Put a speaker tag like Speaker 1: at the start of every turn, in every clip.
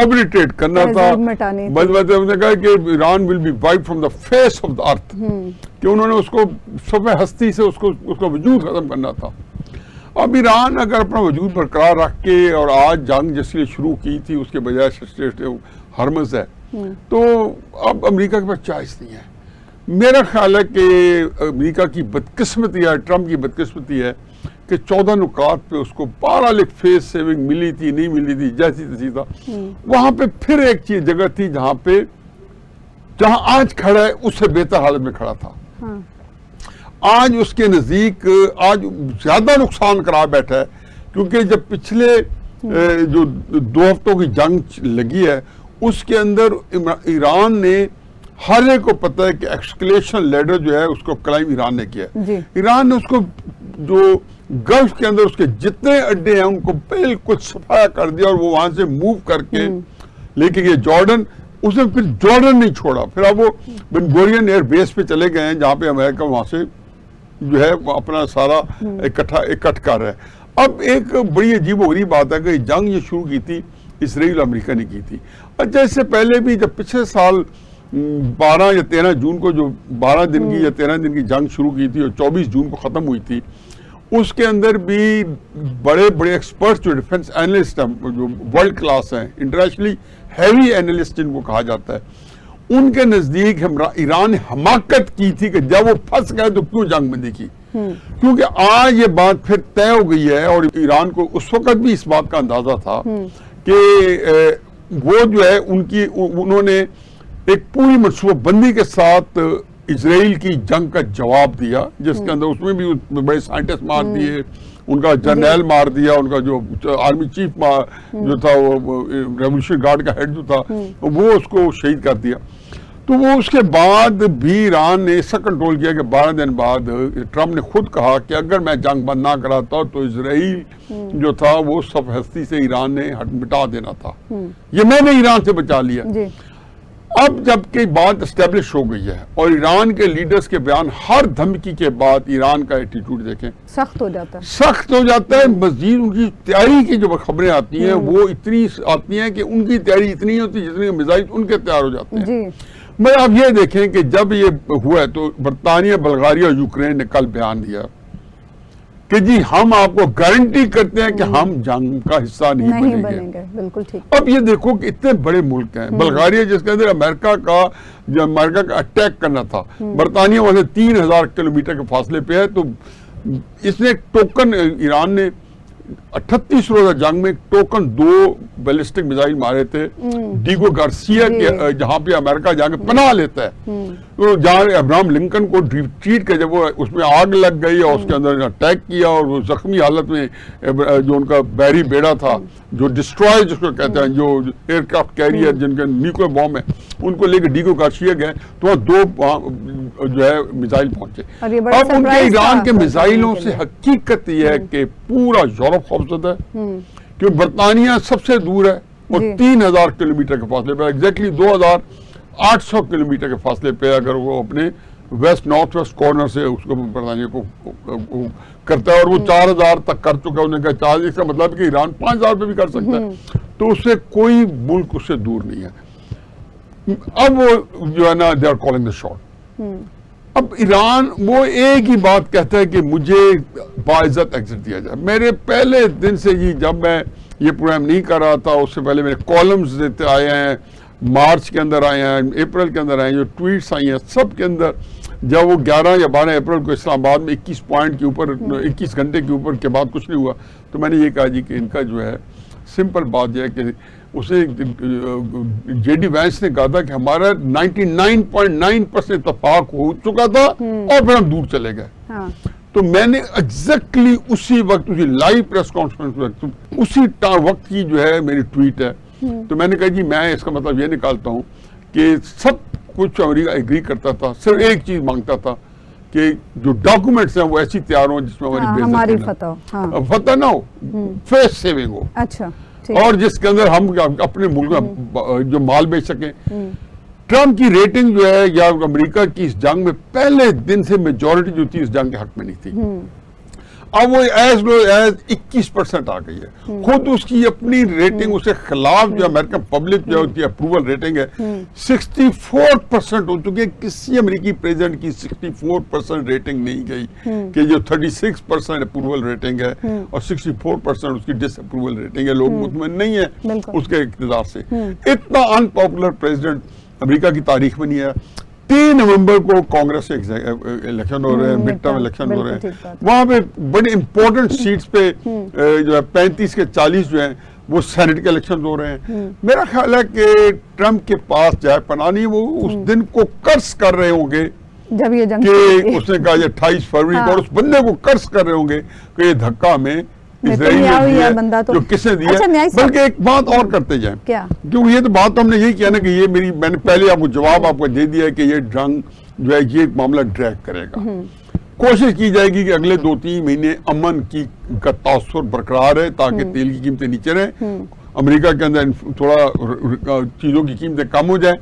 Speaker 1: obliterate کرنا تھا. انہوں نے کہا کہ Iran will be wiped from the face of the earth, کہ انہوں نے اس کو صفحہ ہستی سے اس کا وجود ختم کرنا تھا. اب ایران اگر اپنا وجود برقرار رکھ کے اور آج جنگ جس لیے شروع کی تھی اس کے بجائے ہرمز ہے, تو اب امریکہ کے پاس چوائس نہیں ہے. میرا خیال ہے کہ امریکہ کی بدقسمتی ہے, ٹرمپ کی بدقسمتی ہے کہ 14 نکات پہ اس کو بہرحال ایک فیس سیونگ ملی تھی, نہیں ملی تھی, جیسی تیسی تھا. وہاں پہ پھر ایک چیز جگہ تھی جہاں آج کھڑا ہے اس سے بہتر حالت میں کھڑا تھا. آج اس کے نزدیک آج زیادہ نقصان کرا بیٹھا ہے, کیونکہ جب پچھلے جو 2 ہفتوں کی جنگ لگی ہے اس کے اندر ایران نے, ہر ایک کو پتہ ہے کہ ایکسکلیشن لیڈر جو ہے اس کو کلائم ایران نے کیا ہے. ایران نے اس کو جو گلف کے اندر اس کے جتنے اڈے ہیں ان کو بالکل صفایا کر دیا, اور وہ وہاں سے موو کر کے لے کے گئے جارڈن. اس نے پھر جارڈن نہیں چھوڑا, پھر اب وہ بن گورین ایئر بیس پہ چلے گئے ہیں جہاں پہ امریکہ وہاں سے جو ہے اپنا سارا اکٹھ کر رہا ہے. اب ایک بڑی عجیب و غریب بات ہے کہ جنگ یہ شروع کی تھی اسرائیل امریکہ نے کی تھی. اچھا, اس سے پہلے بھی جب پچھلے سال 12 یا 13 جون کو جو 12 دن کی یا 13 دن کی جنگ شروع کی تھی اور 24 جون کو ختم ہوئی تھی, اس کے اندر بھی بڑے بڑے ایکسپرٹس جو ڈیفنس اینالسٹ ہیں جو ورلڈ کلاس ہیں, انٹرنیشنلی ہیوی اینالسٹ جن کو کہا جاتا ہے, ان کے نزدیک ایران نے حماقت کی تھی کہ جب وہ پھنس گئے تو کیوں جنگ بندی کی. کیونکہ آج یہ بات پھر طے ہو گئی ہے, اور ایران کو اس وقت بھی اس بات کا اندازہ تھا کہ وہ جو ہے انہوں نے ایک پوری منصوبہ بندی کے ساتھ اسرائیل کی جنگ کا جواب دیا, جس کے اندر اس میں بھی بڑے سائنٹسٹ مار دیے, ان کا جرنیل مار دیا, ان کا جو آرمی چیف جو تھا وہ ریولیوشن گارڈ کا ہیڈ جو تھا وہ اس کو شہید کر دیا. تو وہ اس کے بعد بھی ایران نے ایسا کنٹرول کیا کہ 12 دن بعد ٹرمپ نے خود کہا کہ اگر میں جنگ بند نہ کراتا تو اسرائیل جو تھا وہ سب ہستی سے ایران نے مٹا دینا تھا. یہ میں نے ایران سے بچا لیا. اب جب کہ بات اسٹیبلش ہو گئی ہے اور ایران کے لیڈرز کے بیان ہر دھمکی کے بعد ایران کا ایٹیٹیوڈ دیکھیں
Speaker 2: سخت ہو جاتا ہے.
Speaker 1: مزید ان کی تیاری کی جو خبریں آتی ہیں وہ اتنی آتی ہیں کہ ان کی تیاری اتنی ہوتی ہے جتنی میزائل ان کے تیار ہو جاتے ہیں. میں اب یہ دیکھیں کہ جب یہ ہوا ہے تو برطانیہ, بلغاریہ اور یوکرین نے کل بیان دیا کہ جی ہم آپ کو گارنٹی کرتے ہیں کہ ہم جنگ کا حصہ نہیں بنیں گے.
Speaker 2: بالکل ٹھیک.
Speaker 1: اب یہ دیکھو کہ اتنے بڑے ملک ہیں, بلغاریہ جس کے اندر امریکہ کا اٹیک کرنا تھا, برطانیہ وہاں سے 3000 کلومیٹر کے فاصلے پہ ہے, تو اس نے ٹوکن, ایران نے 38 روزہ جنگ میں ٹوکن 2 بیلسٹک میزائل مارے تھے ڈیگو گارسیا کے, جہاں پہ امریکہ جا کے پناہ لیتا ہے. تو جہاں ابراہم لنکن کو ٹریٹ کر جب وہ اس میں آگ لگ گئی اور اس کے اندر اٹیک کیا اور وہ زخمی حالت میں جو ان کا بحری بیڑا تھا جو ڈسٹرائے جس کو کہتے ہیں, جو ایئر کرافٹ کیریئر جن کے نیوکلیر بام ہے, ان کو لے کے ڈیگو گارسیا گئے تو وہاں 2 جو ہے میزائل پہنچے. اب ان کے ایران کے میزائلوں سے حقیقت یہ ہے کہ پورا یورپ خوفزدہ ہے, کہ برطانیہ سب سے دور ہے اور 3000 کلومیٹر کے فاصلے پہ, ایگزیکٹلی 2800 کلومیٹر کے فاصلے پہ اگر وہ اپنے نارتھ ویسٹ کارنر سے اس کو برطانیہ کو کرتا ہے, اور وہ 4000 تک کر چکا ہے. انہوں نے کہا 4000 کا مطلب کہ ایران 5000 پہ بھی کر سکتا ہے, تو اس سے کوئی ملک اس سے دور نہیں ہے. اب وہ جو ہے نا they are calling the shot. اب ایران وہ ایک ہی بات کہتا ہے کہ مجھے باعزت ایگزٹ دیا جائے. میرے پہلے دن سے ہی جب میں یہ پروگرام نہیں کر رہا تھا اس سے پہلے میرے کالمز دیتے آئے ہیں, مارچ کے اندر آئے ہیں, اپریل کے اندر آئے ہیں, جو ٹویٹس آئی ہیں سب کے اندر, جب وہ 11 یا 12 اپریل کو اسلام آباد میں 21 پوائنٹ کے اوپر 21 گھنٹے کے اوپر کے بعد کچھ نہیں ہوا, تو میں نے یہ کہا جی کہ ان کا جو ہے سمپل بات یہ ہے کہ اسے جے ڈی وینس نے کہا تھا کہ ہمارا 99.9% اتفاق ہو چکا تھا اور پھر ہم دور چلے گئے. تو میں نے ایگزیکٹلی اسی وقت اسی لائیو پریس کانفرنس اسی وقت کی جو ہے میری ٹویٹ ہے. تو میں نے کہا جی میں اس کا مطلب یہ نکالتا ہوں کہ سب کچھ امریکہ ایگری کرتا تھا, صرف ایک چیز مانگتا تھا کہ جو ڈاکومنٹس ہیں وہ ایسی تیار ہوں جس میں ہماری فتح نہ ہو, فیس سیونگ ہو, اچھا, اور جس کے اندر ہم اپنے ملک جو مال بیچ سکیں. ٹرمپ کی ریٹنگ جو ہے یا امریکہ کی اس جنگ میں پہلے دن سے میجورٹی جو تھی اس جنگ کے حق میں نہیں تھی. اب وہ ایز لو ایز 21% آ گئی ہے. خود اس کی اپنی ریٹنگ اس کے خلاف جو امریکن پبلک جو ہے اپروول ریٹنگ ہے 64% ہو چکی ہے. کسی امریکی پریزیڈنٹ کی 64% ریٹنگ نہیں گئی کہ جو 36% اپروول ریٹنگ ہے اور 64% اس کی ڈس اپروول ریٹنگ ہے. لوگ مطمئن نہیں ہے اس کے اقتدار سے. اتنا ان پاپولر پریزیڈنٹ امریکہ کی تاریخ میں نہیں ہے. 3 نومبر کو کانگریس سے الیکشن ہو رہے ہیں, مڈ ٹرم الیکشن ہو رہے ہیں. وہاں پہ بڑے امپورٹنٹ سیٹس پہ جو ہے 35 کے 40 جو ہیں وہ سینٹ کے الیکشن ہو رہے ہیں. میرا خیال ہے کہ ٹرمپ کے پاس جائے پناہ نہیں, وہ اس دن کو قرض کر رہے ہوں گے
Speaker 2: جب یہ جنگ
Speaker 1: کہ اس نے کہا یہ 28 فروری کو, اور اس بندے کو قرض کر رہے ہوں گے کہ یہ دھکا میں اسرائیل نے دیا ہے, جو کس نے دیا ہے. بلکہ ایک بات اور کرتے جائیں, کیونکہ یہ تو بات ہم نے یہی کیا نا کہ یہ میں نے پہلے آپ کو جواب آپ کو دے دیا ہے کہ یہ جنگ جو ہے یہ معاملہ ڈریگ کرے گا. کوشش کی جائے گی کہ اگلے 2-3 مہینے امن کا تاثر برقرار ہے تاکہ تیل کی قیمتیں نیچے رہیں, امریکہ کے اندر تھوڑا چیزوں کی قیمتیں کم ہو جائیں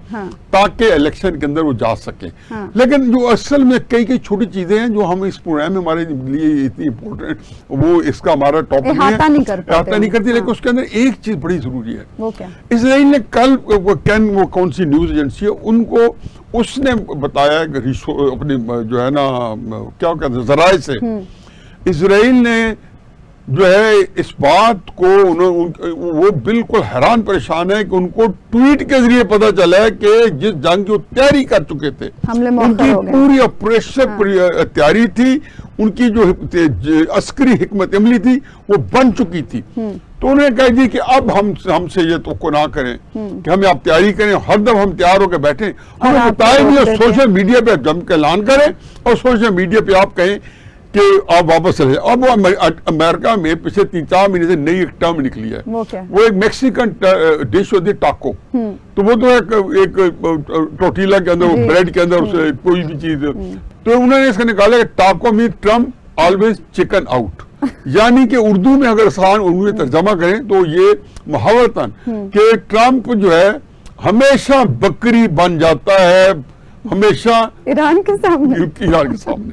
Speaker 1: تاکہ الیکشن کے اندر وہ جا سکیں. لیکن جو اصل میں کئی چھوٹی چیزیں ہیں جو ہم اس پروگرام میں ہمارے لیے اتنی امپورٹنٹ, وہ اس کا ہمارا ٹاپک
Speaker 2: احاطہ نہیں کرتی,
Speaker 1: لیکن اس کے اندر ایک چیز بڑی ضروری ہے.
Speaker 2: وہ کیا؟
Speaker 1: اسرائیل نے کل وہ کون سی نیوز ایجنسی ہے ان کو اس نے بتایا کہ اپنی جو ہے نا کیا کہتے ہیں ذرائع سے, اسرائیل نے جو ہے اس بات کو وہ بالکل حیران پریشان ہے کہ ان کو ٹویٹ کے ذریعے پتا چلا ہے کہ جس جنگ کی وہ تیاری کر چکے تھے, ان کی پوری آپریشن تیاری تھی, ان کی جو عسکری حکمت عملی تھی وہ بن چکی تھی. تو انہوں نے کہا جی کہ اب ہم سے یہ توقع نہ کریں کہ ہمیں آپ تیاری کریں, ہر دم ہم تیار ہو کے بیٹھیں, ہمیں بتائیں بھی سوشل میڈیا پہ جم کے اعلان کریں اور سوشل میڈیا پہ آپ کہیں کہ آپ واپس چلے. اب وہ امریکہ میں پچھلے 3-4 مہینے سے نئی ایک ٹرم نکلی ہے, وہ ایک میکسیکن ڈش ہوتی ہے ٹاکو. تو وہ تو ایک ٹورٹیلا کے اندر بریڈ کے اندر اسے کوئی بھی چیز, تو انہوں نے اس کا نکالا کہ ٹاکو میں ٹرمپ آلویز چکن آؤٹ, یعنی کہ اردو میں اگر اردو میں ترجمہ کریں تو یہ محاورتاً کہ ٹرمپ جو ہے ہمیشہ بکری بن جاتا ہے, ہمیشہ
Speaker 2: ایران کے
Speaker 1: سامنے.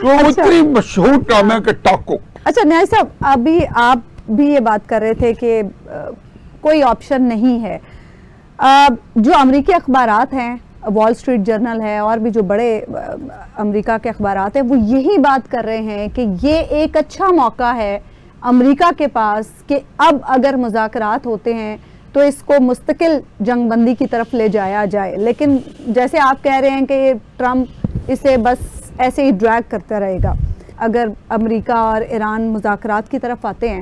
Speaker 1: تو وہ اتنی مشہور ٹرم ہے کہ ٹاکو.
Speaker 2: اچھا نیاز صاحب, ابھی آپ بھی یہ بات کر رہے تھے کہ کوئی آپشن نہیں ہے. جو امریکی اخبارات ہیں, وال اسٹریٹ جرنل ہے اور بھی جو بڑے امریکہ کے اخبارات ہیں, وہ یہی بات کر رہے ہیں کہ یہ ایک اچھا موقع ہے امریکہ کے پاس کہ اب اگر مذاکرات ہوتے ہیں تو اس کو مستقل جنگ بندی کی طرف لے جایا جائے. لیکن جیسے آپ کہہ رہے ہیں کہ یہ ٹرمپ اسے بس ایسے ہی ڈریگ کرتا رہے گا. اگر امریکہ اور ایران مذاکرات کی طرف آتے ہیں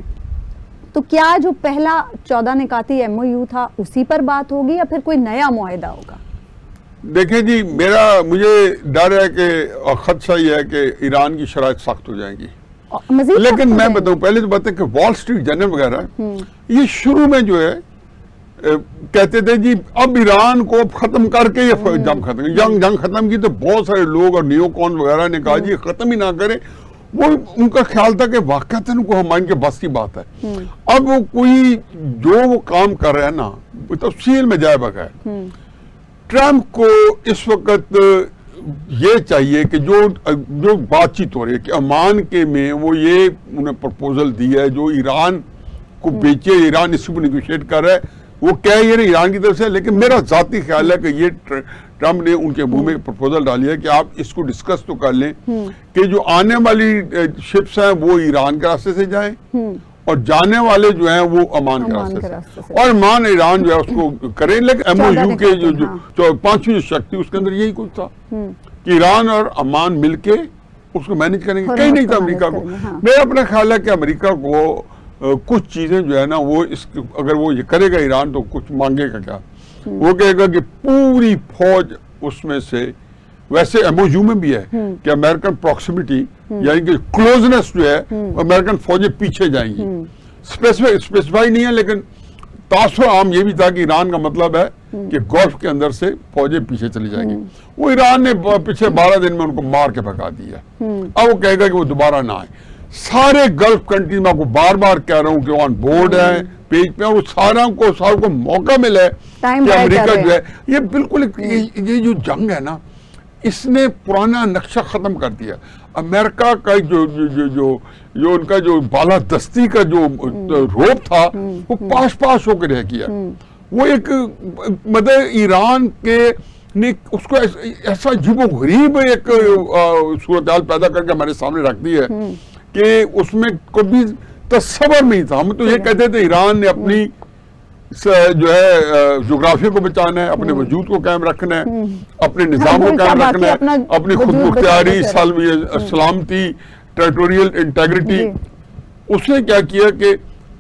Speaker 2: تو کیا جو پہلا 14 نکاتی MOU تھا اسی پر بات ہوگی یا پھر کوئی نیا معاہدہ ہوگا؟
Speaker 1: دیکھیں جی, مجھے ڈر ہے کہ خدشہ یہ ہے کہ ایران کی شرائط سخت ہو جائیں گی. لیکن میں بتاؤں پہلے تو بات ہے کہ وال اسٹریٹ جرنل وغیرہ یہ شروع میں جو ہے کہتے تھے جی اب ایران کو ختم کر کے یہ جنگ ختم کی, تو بہت سارے لوگ اور نیو کون وغیرہ نے کہا جی ختم ہی نہ کریں. وہ ان کا خیال تھا کہ واقعتاً کو ہمائن کے بس کی بات ہے. اب وہ کوئی جو وہ کام کر رہا ہے نا تفصیل میں جائے بغیر, ٹرمپ کو اس وقت یہ چاہیے کہ جو بات چیت ہو رہی ہے کہ امان کے میں وہ یہ انہیں پرپوزل دیا ہے جو ایران کو بیچے, ایران اس کو نیگوشیٹ کر رہا ہے, وہ کہہ یہ نہیں ایران کی طرف سے. لیکن میرا ذاتی خیال ہے کہ یہ ٹرمپ نے ان کے منہ میں پرپوزل ڈالی ہے کہ آپ اس کو ڈسکس تو کر لیں کہ جو آنے والی شپس ہیں وہ ایران کے راستے سے جائیں اور جانے والے جو ہیں وہ امان کے راستے سے, اور امان ایران جو ہے اس کو کریں. لیکن MOU کے جو 5ویں شکتی اس کے اندر یہی کچھ تھا کہ ایران اور امان مل کے اس کو مینج کریں گے. کہیں نہیں تھا امریکہ کو. میرا اپنا خیال ہے کہ امریکہ کو کچھ چیزیں جو ہے نا وہ اگر وہ یہ کرے گا ایران تو کچھ مانگے گا کیا, وہ کہے گا کہ پوری فوج اس میں سے, ویسے MOU میں بھی ہے کہ امریکن پروکسیمیٹی یعنی کہ کلوزنس جو ہے امریکن فوجیں پیچھے جائیں گی. اسپیسیفائی نہیں ہے لیکن تاثر عام یہ بھی تھا کہ ایران کا مطلب ہے کہ گولف کے اندر سے فوجیں پیچھے چلی جائیں گی. وہ ایران نے پچھلے 12 دن میں ان کو مار کے بھگا دیا. اب وہ کہے گا کہ وہ دوبارہ نہ آئے. سارے گلف کنٹریز میں آپ کو بار بار کہہ رہا ہوں کہ آن بورڈ ہے پیج پہ, اور ساروں کو موقع ملے کہ امریکہ جو ہے یہ بالکل یہ جو جنگ ہے نا اس نے پرانا نقشہ ختم کر دیا. امریکہ کا جو ان کا جو بالادستی کا جو روپ تھا وہ پاش ہو کے رہ گیا. وہ ایک مطلب ایران کے نے اس کو ایسا عجیب و غریب ایک صورتحال پیدا کر کے ہمارے سامنے رکھ دی ہے کہ اس میں کبھی تصور نہیں تھا. ہم تو یہ کہتے تھے ایران نے اپنی جو ہے جغرافیہ کو بچانا ہے, اپنے وجود کو قائم رکھنا ہے, اپنے نظام کو قائم رکھنا ہے, اپنی خود مختاری, سلامتی, ٹیریٹوریل انٹیگریٹی. اس نے کیا کیا کہ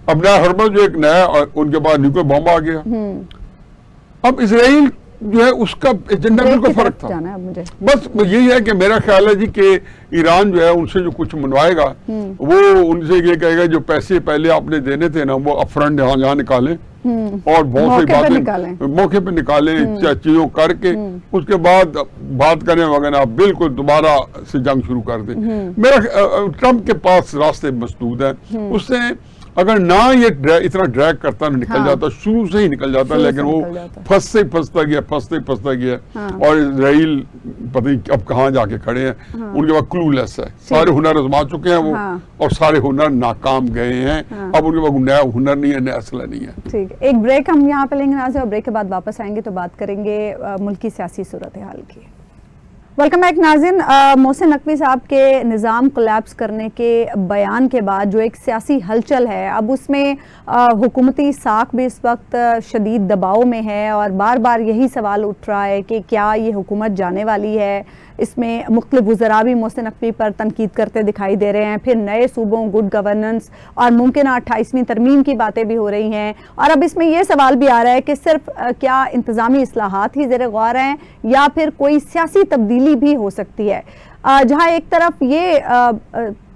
Speaker 1: اب نیا ہرمز جو ایک نیا, ان کے بعد نیوکلیر بم آ گیا. اب اسرائیل جو ہے اس کا ایجنڈا بالکل فرق تھا. بس یہی ہے کہ میرا خیال ہے جی کہ ایران جو ہے ان سے جو کچھ منوائے گا وہ ان سے یہ کہے گا جو پیسے پہلے آپ نے دینے تھے نا وہ اپفرنٹ یہاں نکالیں اور بہت سی باتیں موقع پہ نکالیں چیزوں کر کے اس کے بعد بات کریں وغیرہ آپ بالکل دوبارہ سے جنگ شروع کر دیں. میرا ٹرمپ کے پاس راستے مسدود ہیں. اس نے اگر نہ یہ اتنا ڈریگ کرتا نکل جاتا, شروع سے ہی نکل جاتا, لیکن وہ پھنستا گیا اور اسرائیل پتہ نہیں اب کہاں جا کے کھڑے ہیں. ان کے بعد کلو لیس ہے, سارے ہنر آزما چکے ہیں وہ اور سارے ہنر ناکام گئے ہیں. اب ان کے بعد نیا ہنر نہیں ہے, نیا اسلحہ نہیں ہے.
Speaker 2: ٹھیک, ایک بریک ہم یہاں پہ لیں گے ناظرین, اور بریک کے بعد واپس آئیں گے تو بات کریں گے ملکی سیاسی صورتحال کی. ویلکم بیک ناظرین. محسن نقوی صاحب کے نظام کولیپس کرنے کے بیان کے بعد جو ایک سیاسی ہلچل ہے, اب اس میں حکومتی ساکھ بھی اس وقت شدید دباؤ میں ہے اور بار بار یہی سوال اٹھ رہا ہے کہ کیا یہ حکومت جانے والی ہے. اس میں مختلف وزراء بھی محسن نقوی پر تنقید کرتے دکھائی دے رہے ہیں. پھر نئے صوبوں, گڈ گورننس اور ممکنہ 28ویں ترمیم کی باتیں بھی ہو رہی ہیں. اور اب اس میں یہ سوال بھی آ رہا ہے کہ صرف کیا انتظامی اصلاحات ہی زیر غور ہیں یا پھر کوئی سیاسی تبدیلی بھی ہو سکتی ہے. جہاں ایک طرف یہ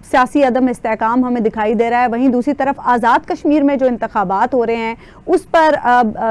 Speaker 2: سیاسی عدم استحکام ہمیں دکھائی دے رہا ہے, وہیں دوسری طرف آزاد کشمیر میں جو انتخابات ہو رہے ہیں اس پر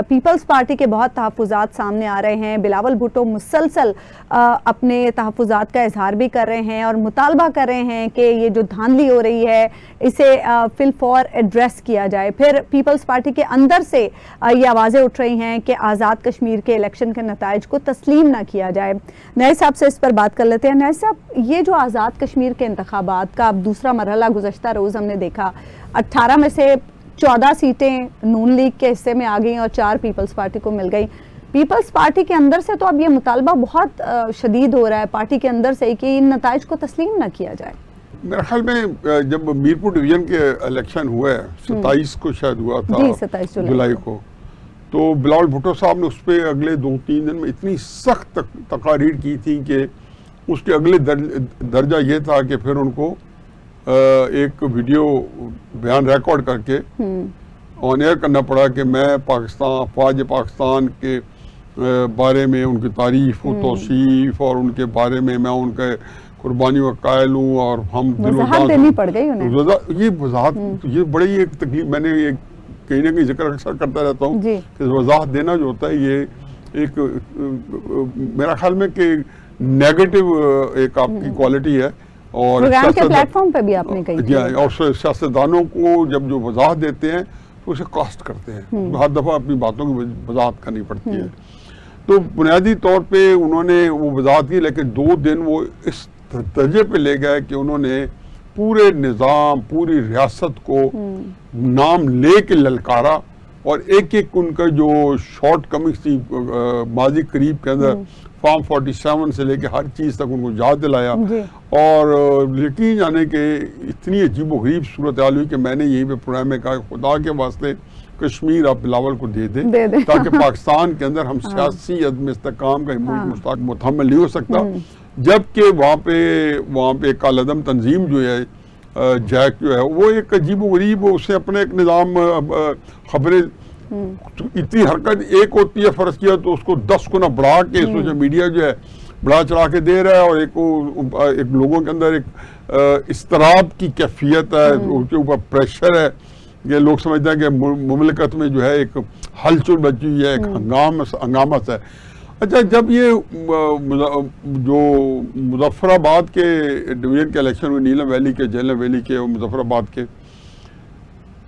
Speaker 2: پیپلز پارٹی کے بہت تحفظات سامنے آ رہے ہیں. بلاول بھٹو مسلسل اپنے تحفظات کا اظہار بھی کر رہے ہیں اور مطالبہ کر رہے ہیں کہ یہ جو دھاندلی ہو رہی ہے اسے فی الفور ایڈریس کیا جائے. پھر پیپلز پارٹی کے اندر سے یہ آوازیں اٹھ رہی ہیں کہ آزاد کشمیر کے الیکشن کے نتائج کو تسلیم نہ کیا جائے. نئے صاحب سے اس پر بات کر لیتے ہیں. نئے صاحب, یہ جو آزاد کشمیر کے انتخابات کا دوسرا مرحلہ گزشتہ روز ہم نے دیکھا, 18 میں سے 14 سیٹیں نون لیگ کے حصے میں آ گئیں اور 4 پیپلز پارٹی کو مل گئی. پیپلز پارٹی کے اندر سے تو اب یہ مطالبہ بہت شدید ہو رہا ہے پارٹی کے اندر سے کہ ان نتائج کو تسلیم نہ کیا جائے.
Speaker 1: میرے خیال میں جب میرپور ڈویژن کے الیکشن ہوا ہے 27 کو شاید ہوا تھا, 27 جولائی کو, تو بلاول بھٹو صاحب نے اس پہ اگلے 2-3 دن میں اتنی سخت تقاریر کی تھی کہ اس کے اگلے درجہ یہ تھا کہ پھر ان کو ایک ویڈیو بیان ریکارڈ کر کے آن ایئر کرنا پڑا کہ میں پاکستان, فوج پاکستان کے بارے میں ان کی تعریف و توصیف اور ان کے بارے میں ان کے قربانیوں کا قائل ہوں اور ہم
Speaker 2: وضاحت دینی پڑ گئی انہیں.
Speaker 1: یہ وضاحت یہ بڑی ایک تکلیف, میں نے کہیں نہ کہیں ذکر اکثر کرتا رہتا ہوں کہ وضاحت دینا جو ہوتا ہے یہ ایک میرا خیال میں کہ نیگیٹو ایک آپ کی کوالٹی ہے. اور
Speaker 2: پلیٹ فارم پہ بھی آپ نے کہی
Speaker 1: اور سیاستدانوں کو جب جو وضاحت دیتے ہیں تو اسے کاسٹ کرتے ہیں, ہر دفعہ اپنی باتوں کی وضاحت کرنی پڑتی ہے. تو بنیادی طور پہ انہوں نے وہ وضاحت کی, لیکن 2 دن وہ اس درجے پہ لے گئے کہ انہوں نے پورے نظام, پوری ریاست کو نام لے کے للکارا اور ایک ان کا جو شارٹ کمنگس تھی ماضی قریب کے اندر فارم 47 سے لے کے ہر چیز تک ان کو یاد دلایا. اور یقین جانے کہ اتنی عجیب و غریب صورتحال ہوئی کہ میں نے یہیں پہ پروگرام میں کہا خدا کے واسطے کشمیر آپ بلاول کو دے دیں تاکہ پاکستان کے اندر ہم سیاسی عدم استحکام کا ملک مستحق متحمل نہیں ہو سکتا. جبکہ وہاں پہ ایک کالعدم تنظیم جو ہے جیک جو ہے وہ ایک عجیب و غریب, اسے اپنے ایک نظام خبریں اتنی حرکت ایک ہوتی ہے فرض کیا تو اس کو 10 گنا بڑھا کے سوشل میڈیا جو ہے بڑھا چڑھا کے دے رہا ہے اور ایک لوگوں کے اندر ایک اضطراب کی کیفیت ہے, ان کے اوپر پریشر ہے. یہ لوگ سمجھتے ہیں کہ مملکت میں جو ہے ایک ہلچل بچی ہوئی ہے, ایک ہنگامہ ہے. اچھا, جب یہ جو مظفر آباد کے ڈویژن کے الیکشن ہوئے, نیلم ویلی کے, جہلم ویلی کے اور مظفر آباد کے,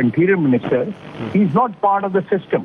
Speaker 3: interior minister, he is not part of the system.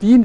Speaker 1: 3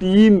Speaker 1: 3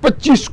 Speaker 1: 25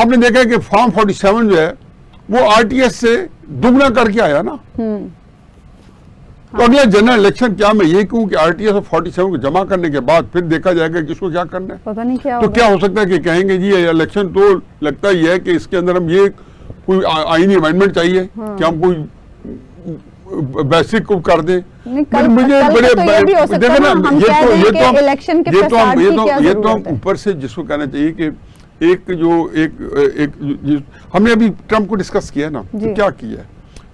Speaker 1: آپ نے دیکھا کہ فارم 47 جو ہے وہ RTS سے دگنا کر کے آیا نا. تو اگلا جنرل الیکشن کیا میں یہ کہوں کہ RTS اور 47 کو جمع کرنے کے بعد پھر دیکھا جائے گا کہ کس کو کیا کرنا ہے.
Speaker 2: پتہ نہیں کیا
Speaker 1: تو کیا ہو سکتا ہے کہ کہیں گے جی یہ الیکشن تو لگتا یہ ہے کہ اس کے اندر ہم یہ کوئی آئینی امینڈمنٹ چاہیے کہ ہم کوئی بیسک کو کر دیں. مجھے یہ تو ہم اوپر سے جس کو کہنا چاہیے کہ ایک ہم نے ابھی ٹرمپ کو ڈسکس کیا نا تو کیا کیا ہے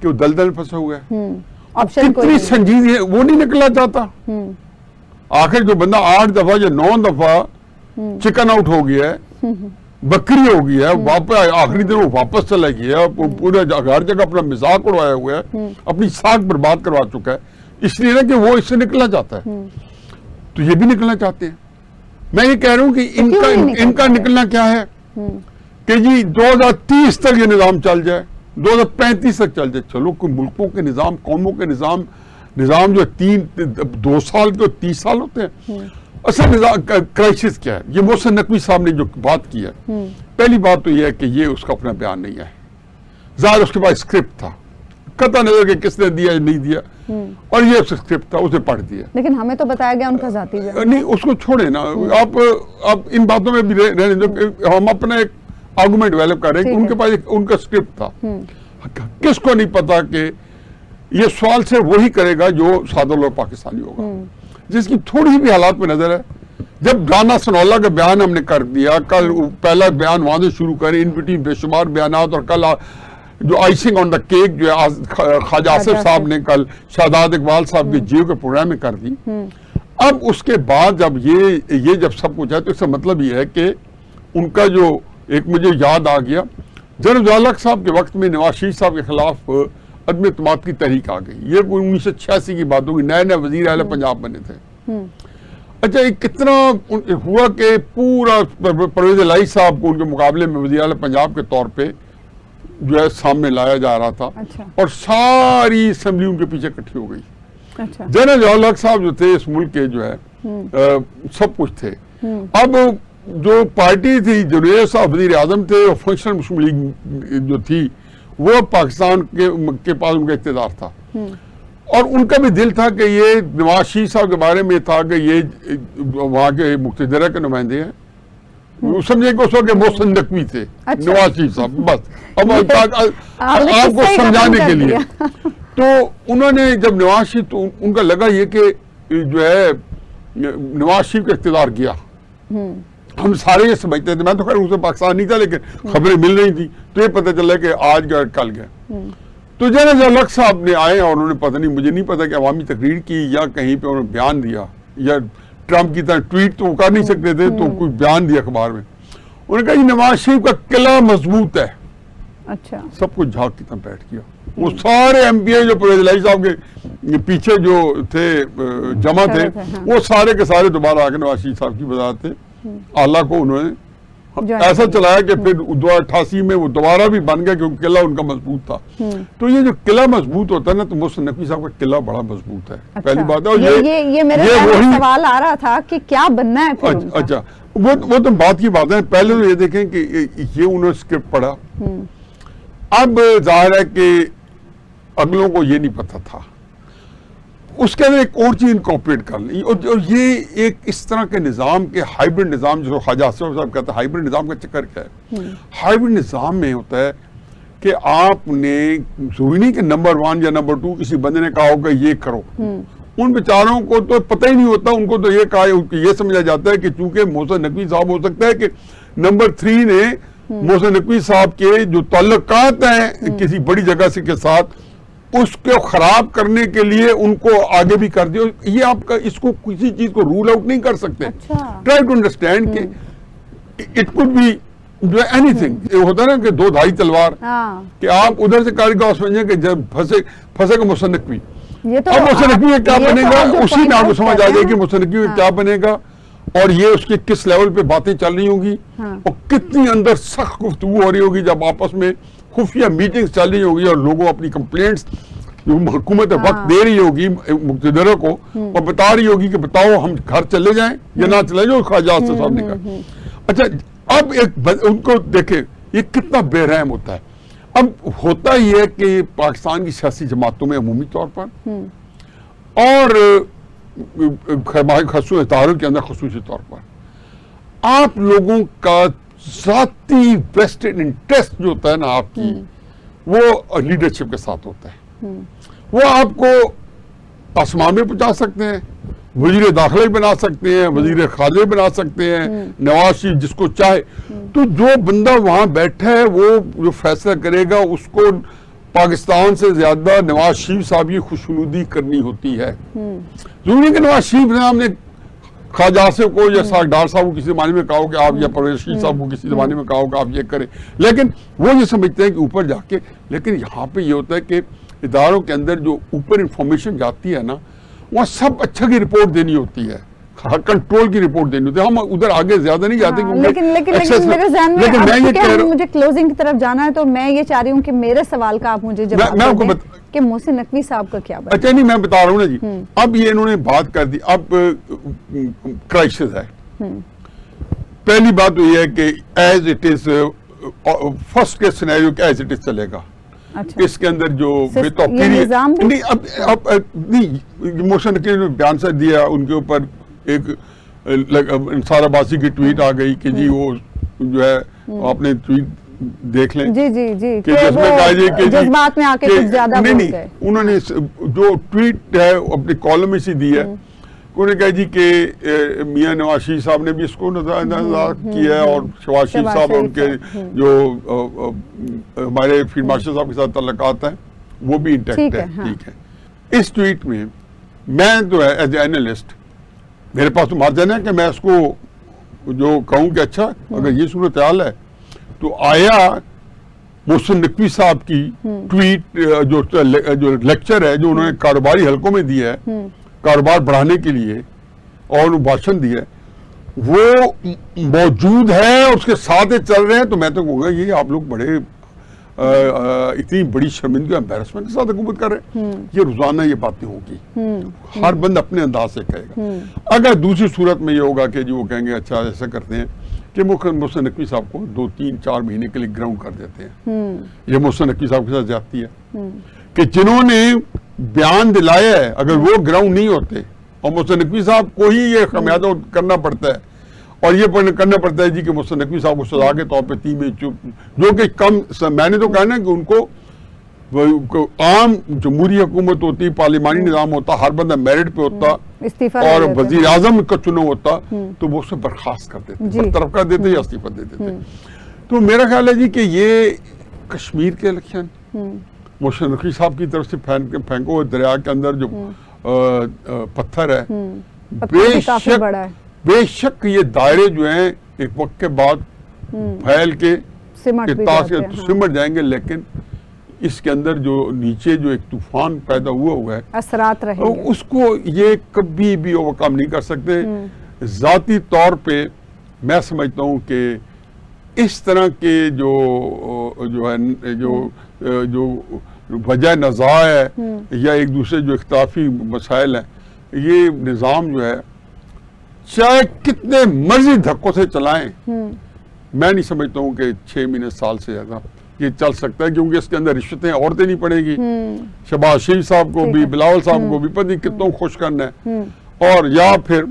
Speaker 1: کہ وہ دلدل میں پھنسا ہوا ہے. کتنی سنجیدگی ہے وہ نہیں نکلنا چاہتا. آخر جو بندہ 8 دفعہ یا 9 دفعہ چکن آؤٹ ہو گیا ہے, بکری ہو گیا ہے, واپس آخری دن وہ واپس چلا گیا, پورا ہر جگہ اپنا مزاق اڑایا ہوا ہے, اپنی ساکھ برباد کروا چکا ہے, اس لیے نا کہ وہ اس سے نکلنا چاہتا ہے. تو یہ بھی نکلنا چاہتے ہیں. میں یہ کہہ رہا ہوں کہ ان کا نکلنا کیا ہے کہ جی 2030 تک یہ نظام چل جائے, 2035 تک چل جائے. چلو کوئی ملکوں کے نظام, قوموں کے نظام جو 2 سال کے 30 سال ہوتے ہیں. اصل نظام کرائسس کیا ہے, یہ محسن نقوی صاحب نے جو بات کی ہے, پہلی بات تو یہ ہے کہ یہ اس کا اپنا بیان نہیں ہے. ظاہر اس کے پاس اسکرپٹ تھا, قطع نظر کہ کس نے دیا یا نہیں دیا, اور یہ اسکرپٹ تھا, اسے پڑھ دیا.
Speaker 2: لیکن ہمیں تو بتایا گیا ان کا ذاتی بیان.
Speaker 1: نہیں, اس کو چھوڑے نا آپ ان باتوں میں بھی رہنے دو. ہم اپنا ایک آرگومنٹ ڈیولپ کر رہے ہیں کہ ان کے پاس ان کا اسکرپٹ تھا. کس کو نہیں پتا کہ یہ سوال سے وہی کرے گا جو سادہ لوگ پاکستانی ہوگا, جس کی تھوڑی بھی حالات میں نظر ہے. جب رانا ثناءاللہ کا بیان ہم نے کر دیا, کل پہلا بیان وہاں سے شروع کرے, ان بٹوین بے شمار بیانات, اور کل جو آئسنگ آن دا کیک جو ہے خواجہ آصف صاحب نے کل شہزاد اقبال صاحب کے جیو کے پروگرام میں کر دی. اب اس کے بعد جب یہ جب سب کچھ ہے تو اس کا مطلب یہ ہے کہ ان کا جو ایک مجھے یاد آ گیا, جنرل ضیاء الحق صاحب کے وقت میں نواز شریف صاحب کے خلاف عدم اعتماد کی تحریک آ گئی. یہ 1986 کی بات ہوگی, نئے وزیر اعلیٰ پنجاب بنے تھے. اچھا یہ کتنا ہوا کہ پورا پرویز الہی صاحب کو ان کے مقابلے میں وزیر اعلیٰ پنجاب کے طور پہ جو ہے سامنے لایا جا رہا تھا, اور ساری اسمبلی ان کے پیچھے اکٹھی ہو گئی. جنرل ضیاء الحق صاحب جو تھے اس ملک کے جو ہے سب کچھ تھے. اب جو پارٹی تھی, جنید صاحب وزیر اعظم تھے, اور فنکشنل مسلم لیگ جو تھی وہ پاکستان کے پاس ان کا اقتدار تھا, اور ان کا بھی دل تھا کہ یہ نواز شریف صاحب کے بارے میں تھا کہ یہ وہاں کے مقتدرہ کے نمائندے ہیں. سمجھے کہ اس وقت محسن نقوی تھے نواز شریف صاحب, بس اب آپ کو سمجھانے کے لیے. تو انہوں نے جب نواز شریف, تو ان کا لگا یہ کہ جو ہے نواز شریف کا اقتدار گیا. ہم سارے یہ سمجھتے تھے, میں تو خیر اسے پاکستان نہیں تھا لیکن خبریں مل رہی تھی, تو یہ پتہ چلا کہ آج گیا کل گیا. تو جنرل ضیاء الحق صاحب نے آئے اور انہوں نے پتہ نہیں, مجھے نہیں پتا کہ عوامی تقریر کی یا کہیں پہ انہوں نے بیان دیا, یا ٹرمپ کی طرح ٹویٹ تو وہ کر نہیں سکتے تھے, تو کوئی بیان دیا اخبار میں. انہوں نے کہا یہ نواز شریف کا قلعہ مضبوط ہے.
Speaker 2: اچھا,
Speaker 1: سب کچھ جھاگ کی طرح بیٹھ گیا. وہ سارے ایم پی اے جو پرویز الہی صاحب کے پیچھے جو تھے جمع تھے, وہ سارے کے سارے دوبارہ آ کے نواز شریف صاحب کی وضاحت اعلیٰ کو انہوں نے ایسا چلایا کہ پھر 2088 میں وہ دوبارہ بھی بن گیا کیونکہ قلعہ ان کا مضبوط تھا. تو یہ جو قلعہ مضبوط ہوتا ہے نا, تو محسن نقوی صاحب کا قلعہ بڑا مضبوط ہے. پہلی بات ہے, اور
Speaker 2: یہ میرے سوال آ رہا تھا کہ کیا بننا ہے پھر.
Speaker 1: اچھا, وہ تو بات کی بات ہے. پہلے تو یہ دیکھیں کہ یہ انہوں نے اسکرپٹ پڑھا. اب ظاہر ہے کہ اگلوں کو یہ نہیں پتا تھا, اس کے اندر ایک اور چیز انکارپوریٹ کر لی, اور یہ ایک اس طرح کے نظام کے ہائیبرڈ نظام, جو خواجہ آصف صاحب کہتے ہیں ہائیبرڈ نظام کا چکر کیا ہے. ہائیبرڈ نظام میں ہوتا ہے کہ آپ نے ضروری نہیں کہ نمبر 1 یا نمبر 2 کسی بندے نے کہا ہوگا یہ کرو. ان بیچاروں کو تو پتہ ہی نہیں ہوتا, ان کو تو یہ کہا, یہ سمجھا جاتا ہے کہ چونکہ محسن نقوی صاحب ہو سکتا ہے کہ نمبر 3 نے محسن نقوی صاحب کے جو تعلقات ہیں کسی بڑی جگہ سے کے ساتھ, اس کو خراب کرنے کے لیے ان کو آگے بھی کر دیا. یہ آپ کا اس کو کسی چیز کو رول آؤٹ نہیں کر سکتے. ٹرائی ٹو انڈرسٹینڈ کہ اٹ کوڈ بی جو اینی تھنگ. ہوتا ہے نا کہ 2 دھائی تلوار, کہ آپ ادھر سے کاٹ کے سمجھیں کہ جب پھنسے گا محسن نقوی, اب محسن نقوی کیا بنے گا, اسی میں آپ کو سمجھ آ جائے گی محسن نقوی کیا بنے گا, اور یہ اس کے کس لیول پہ باتیں چل رہی ہوں گی, اور کتنی اندر سخت گفتگو ہو رہی ہوگی جب آپس میں خفیہ میٹنگز چل رہی ہوگی, اور لوگوں اپنی کمپلینٹس جو حکومت وقت دے رہی ہوگی مقتدروں کو, اور بتا رہی ہوگی کہ بتاؤ ہم گھر چلے جائیں یا نہ چلے جائیں, خواجہ آصف صاحب نے کہا. اچھا, اب ایک ان کو دیکھیں یہ کتنا بے رحم ہوتا ہے. اب ہوتا یہ ہے کہ پاکستان کی سیاسی جماعتوں میں عمومی طور پر اور خصوصی اداروں کے اندر خصوصی طور پر آپ لوگوں کا ذاتی ویسٹڈ انٹرسٹ جو ہوتا ہے نا آپ کی وہ لیڈرشپ کے ساتھ ہوتا ہے. وہ آپ کو آسمان میں پہنچا سکتے ہیں, وزیر داخلہ بنا سکتے ہیں, وزیر خارجہ بنا سکتے ہیں, نواز شریف جس کو چاہے. تو جو بندہ وہاں بیٹھا ہے وہ جو فیصلہ کرے گا اس کو پاکستان سے زیادہ نواز شریف صاحب کی خوشنودی کرنی ہوتی ہے. ضروری کہ نواز شریف صاحب نے خواجہ آصف کو یا ڈار صاحب کو کسی زمانے میں کہا ہو کہ آپ, یا پرویز رشید صاحب کو کسی زمانے میں کہا ہو کہ آپ یہ کریں, لیکن وہ یہ سمجھتے ہیں کہ اوپر جا کے. لیکن یہاں پہ یہ ہوتا ہے کہ اداروں کے اندر جو اوپر انفارمیشن جاتی ہے نا وہاں سب اچھا کی رپورٹ دینی ہوتی ہے, کنٹرول کی رپورٹ دینی ہوتی ہے. ہم ادھر آگے زیادہ نہیں جاتے.
Speaker 2: لیکن میرے ذہن میں مجھے کلوزنگ کی طرف جانا ہے تو میں یہ چاہ رہی ہوں کہ میرے سوال کا آپ مجھے جواب دیں کہ محسن نقوی صاحب کا کیا بات.
Speaker 1: اچھا نہیں, میں بتا رہا ہوں نا جی. اب یہ انہوں نے بات کر دی, اب کرائسس ہے. پہلی بات تو یہ ہے کہ ایز اٹ از فرسٹ کے سینیریو ایز اٹ از چلے گا. اس کے اندر جو بے توقیری محسن نقوی نے بیان سے دیا, ان کے اوپر ایک انصار عباسی کی ٹویٹ آ گئی کہ جی وہ جو ہے آپ نے ٹویٹ دیکھ لیں
Speaker 2: جی
Speaker 1: کہ جس میں کہا جائے کہ
Speaker 2: جذبات میں آ کے کچھ زیادہ بول گئے.
Speaker 1: انہوں نے جو ٹویٹ ہے اپنی کالم میں سے دی ہے, انہوں نے کہا جی کہ میاں نواز شریف صاحب نے بھی اس کو نظر کیا ہے اور شہباز شریف صاحب اور ان کے جو ہمارے فیلڈ مارشل صاحب کے ساتھ تعلقات ہیں وہ بھی انٹیکٹ ہے. ٹھیک ہے. اس ٹویٹ میں تو ایز اے اینالسٹ میرے پاس تو مارجن ہے کہ میں اس کو جو کہوں کہ اچھا اگر یہ صورتحال ہے تو آیا محسن نقوی صاحب کی ٹویٹ جو لیکچر ہے جو انہوں نے کاروباری حلقوں میں دیا ہے کاروبار بڑھانے کے لیے اور بھاشن دیا ہے وہ موجود ہے اور اس کے ساتھ چل رہے ہیں, تو میں تو کہوں گا یہ آپ لوگ بڑے اتنی بڑی شرمندگی امبیرسمنٹ کے ساتھ حکومت کر رہے ہیں. یہ روزانہ یہ باتیں ہوگی, ہر بند اپنے انداز سے کہے گا. اگر دوسری صورت میں یہ ہوگا کہ جو وہ کہیں گے اچھا ایسا کرتے ہیں کہ محسن نقوی صاحب کو 2-3-4 مہینے کے لیے گراؤنڈ کر دیتے ہیں. یہ محسن نقوی صاحب کے ساتھ زیادتی ہے کہ جنہوں نے بیان دلایا ہے اگر وہ گراؤنڈ نہیں ہوتے اور محسن نقوی صاحب کو ہی یہ خمیازہ کرنا پڑتا ہے اور یہ کرنا پڑتا ہے جی کہ محسن نقوی صاحب کو سزا کے طور پہ 3 میں جو کہ کم, میں نے تو کہنا ہے کہ ان کو عام جمہوری حکومت ہوتی, پارلیمانی نظام ہوتا, ہر بندہ میرٹ پہ ہوتا اور وزیر اعظم کا چنو ہوتا تو وہ اسے برخاست کر دیتے, برطرف کر دیتے یا استعفیٰ دے دیتے. تو میرا خیال ہے جی کہ یہ کشمیر کے الیکشن محسن نقوی صاحب کی طرف سے پھینکو دریا کے اندر جو پتھر ہے بے شک یہ دائرے جو ہیں ایک وقت کے بعد پھیل کے سمٹ جائیں گے, لیکن اس کے اندر جو نیچے جو ایک طوفان پیدا ہوا ہے
Speaker 2: اثرات رہیں گے,
Speaker 1: اس کو یہ کبھی بھی اوورکم نہیں کر سکتے. ذاتی طور پہ میں سمجھتا ہوں کہ اس طرح کے جو وجہ نزاع ہے یا ایک دوسرے جو اختلافی مسائل ہیں, یہ نظام جو ہے چاہے کتنے مرضی دھکوں سے چلائیں میں نہیں سمجھتا ہوں کہ 6 مہینے سال سے زیادہ یہ چل سکتا ہے, کیونکہ اس کے اندر رشوتیں اور دینی پڑے گی. شہباز شریف صاحب کو بھی, بلاول صاحب کو بھی پتہ کتنا خوش کرنا ہے, اور یا پھر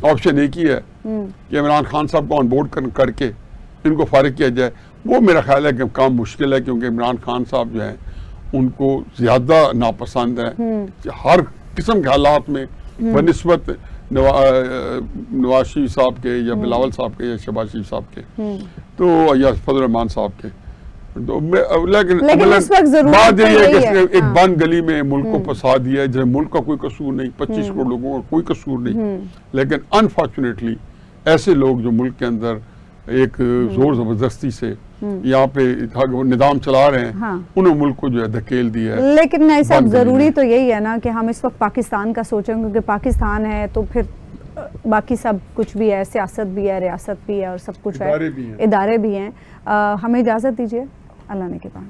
Speaker 1: آپشن ایک ہی ہے کہ عمران خان صاحب کو آن بورڈ کر کے ان کو فارغ کیا جائے. وہ میرا خیال ہے کہ کام مشکل ہے, کیونکہ عمران خان صاحب جو ہیں ان کو زیادہ ناپسند ہے ہر قسم کے حالات میں بنسبت نواز شریف صاحب کے یا بلاول صاحب کے یا شہباز شریف صاحب کے تو یا فضل الرحمان صاحب کے. لیکن بات یہ ہے کہ ایک بند گلی میں ملک کو پھنسا دیا ہے جسے ملک کا کوئی قصور نہیں, 25 کروڑ لوگوں کا کوئی قصور نہیں, لیکن انفارچونیٹلی ایسے لوگ جو ملک کے اندر ایک زور زبردستی سے یہاں پہ نظام چلا رہے ہیں انہوں ملک کو جو ہے دھکیل دیا ہے.
Speaker 2: لیکن نہیں صاحب ضروری تو یہی ہے نا کہ ہم اس وقت پاکستان کا سوچیں, کیونکہ پاکستان ہے تو پھر باقی سب کچھ بھی ہے, سیاست بھی ہے, ریاست بھی ہے اور سب کچھ ہے, ادارے بھی ہیں. ہمیں اجازت دیجیے, اللہ نے کے پاس.